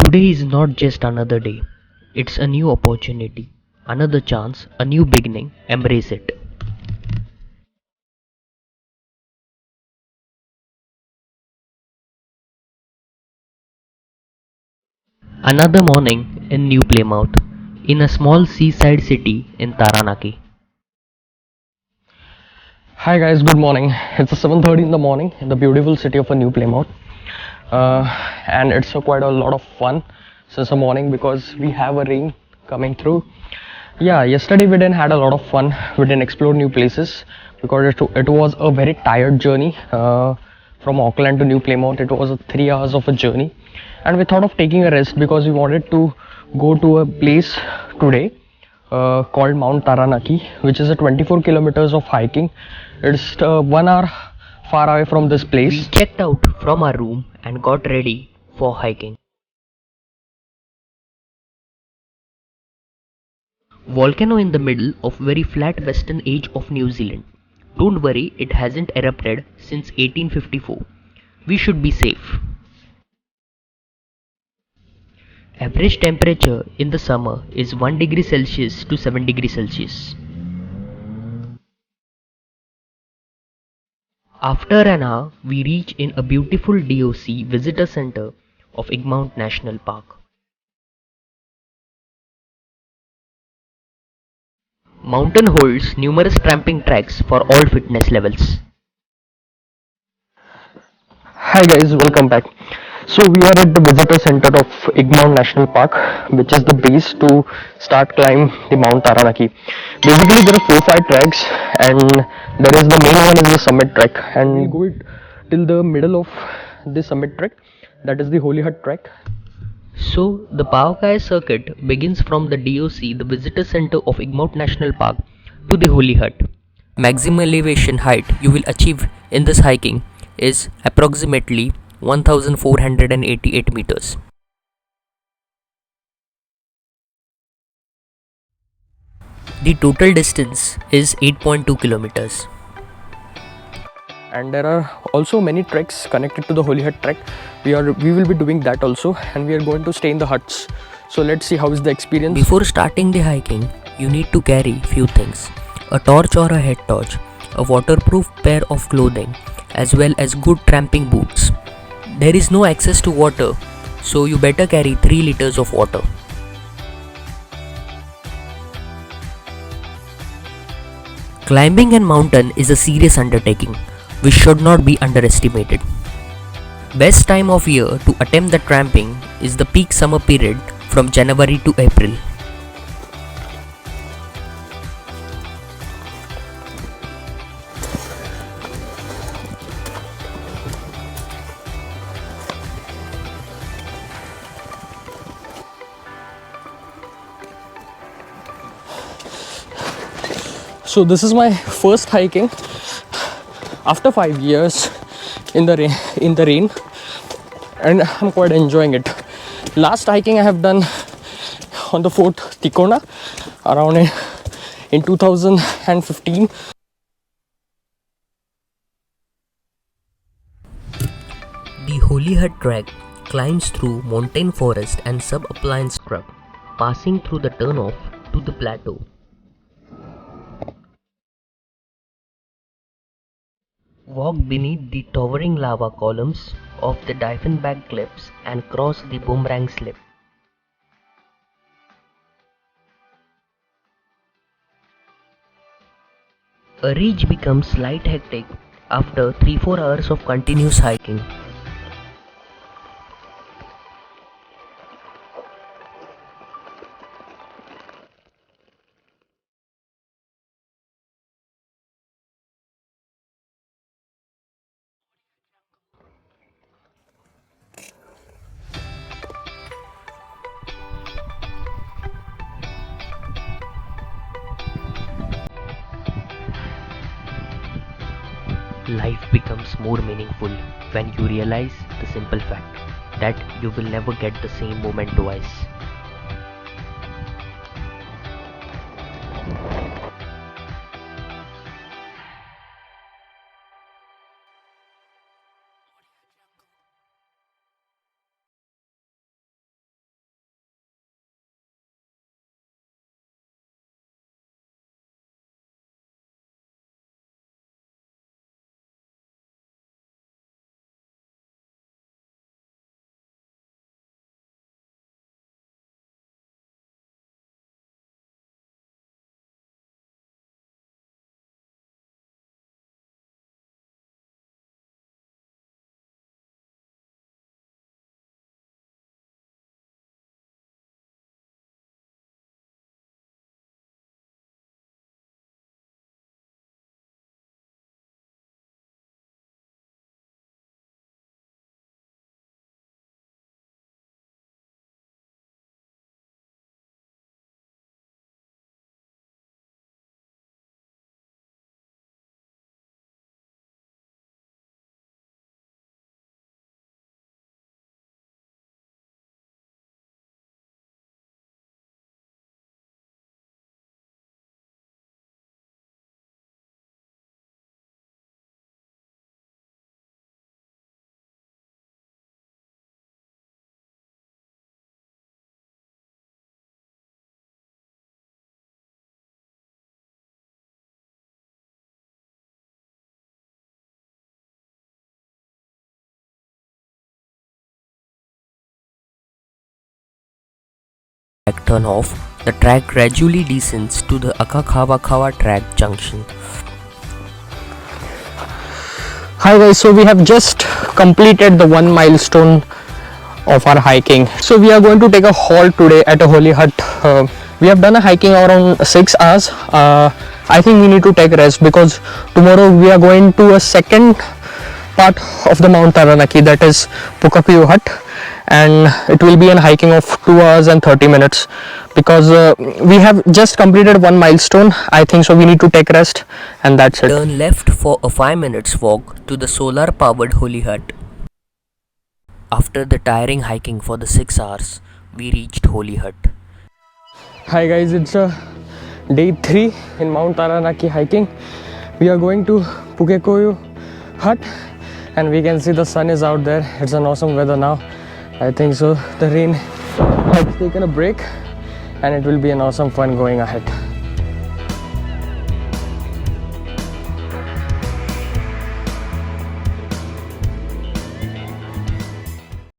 Today is not just another day, it's a new opportunity, another chance, a new beginning. Embrace it. Another morning in New Plymouth, in a small seaside city in Taranaki. Hi guys, good morning. It's 7:30 in the morning in the beautiful city of a New Plymouth, and it's quite a lot of fun since the morning because we have a rain coming through. Yeah, yesterday we didn't had a lot of fun. We didn't explore new places because it was a very tired journey from Auckland to New Plymouth. It was 3 hours of a journey, and we thought of taking a rest because we wanted to go to a place today called Mount Taranaki, which is a 24 kilometers of hiking. It's 1 hour far away from this We place. checked out from our room and got ready for hiking. Volcano in the middle of very flat western edge of New Zealand. Don't worry, it hasn't erupted since 1854. We should be safe. Average temperature in the summer is 1 degree Celsius to 7 degrees Celsius. After an hour, we reach in a beautiful DOC visitor center of Egmont National Park. Mountain holds numerous tramping tracks for all fitness levels. Hi guys, welcome back. So we are at the visitor center of Egmont National Park, which is the base to start climb the Mount Taranaki. Basically, there are 4 5 tracks, and there is the main one is the summit track, and we'll go it till the middle of the summit track. That is the Holy Hut track. So, the Paokai circuit begins from the DOC, the visitor center of Egmont National Park, to the Holy Hut. Maximum elevation height you will achieve in this hiking is approximately 1488 meters. The total distance is 8.2 kilometers. And there are also many treks connected to the Holy Hut trek. We will be doing that also, and we are going to stay in the huts. So let's see how is the experience. Before starting the hiking, you need to carry few things: a torch or a head torch, a waterproof pair of clothing, as well as good tramping boots. There is no access to water, so you better carry 3 liters of water. Climbing a mountain is a serious undertaking, which should not be underestimated. Best time of year to attempt the tramping is the peak summer period from January to April. So this is my first hiking after 5 years in the rain, and I'm quite enjoying it. Last hiking I have done on the Fort Tikona around in 2015. The Holy Hut Trek climbs through montane forest and sub-alpine scrub, passing through the turnoff to the plateau. Walk beneath the towering lava columns of the Diefenbach Cliffs and cross the Boomerang Slip. A ridge becomes light hectic after 3-4 hours of continuous hiking. Life becomes more meaningful when you realize the simple fact that you will never get the same moment twice. turn off, the track gradually descends to the Akakhavakhawa track junction. Hi guys, so we have just completed the one milestone of our hiking. So we are going to take a halt today at a holy hut. We have done a hiking around 6 hours. I think we need to take rest because tomorrow we are going to a second part of the Mount Taranaki, that is Pukapiu Hut, and it will be a hiking of 2 hours and 30 minutes because we have just completed one milestone. I think so we need to take rest, and that's it. Turn left for a 5 minutes walk to the solar powered holy hut. After the tiring hiking for the 6 hours, we reached Holy Hut. Hi guys, it's day 3 in Mount Taranaki hiking. We are going to Pukekoyu Hut and we can see the sun is out there. It's an awesome weather now. I think so the rain has taken a break and it will be an awesome fun going ahead.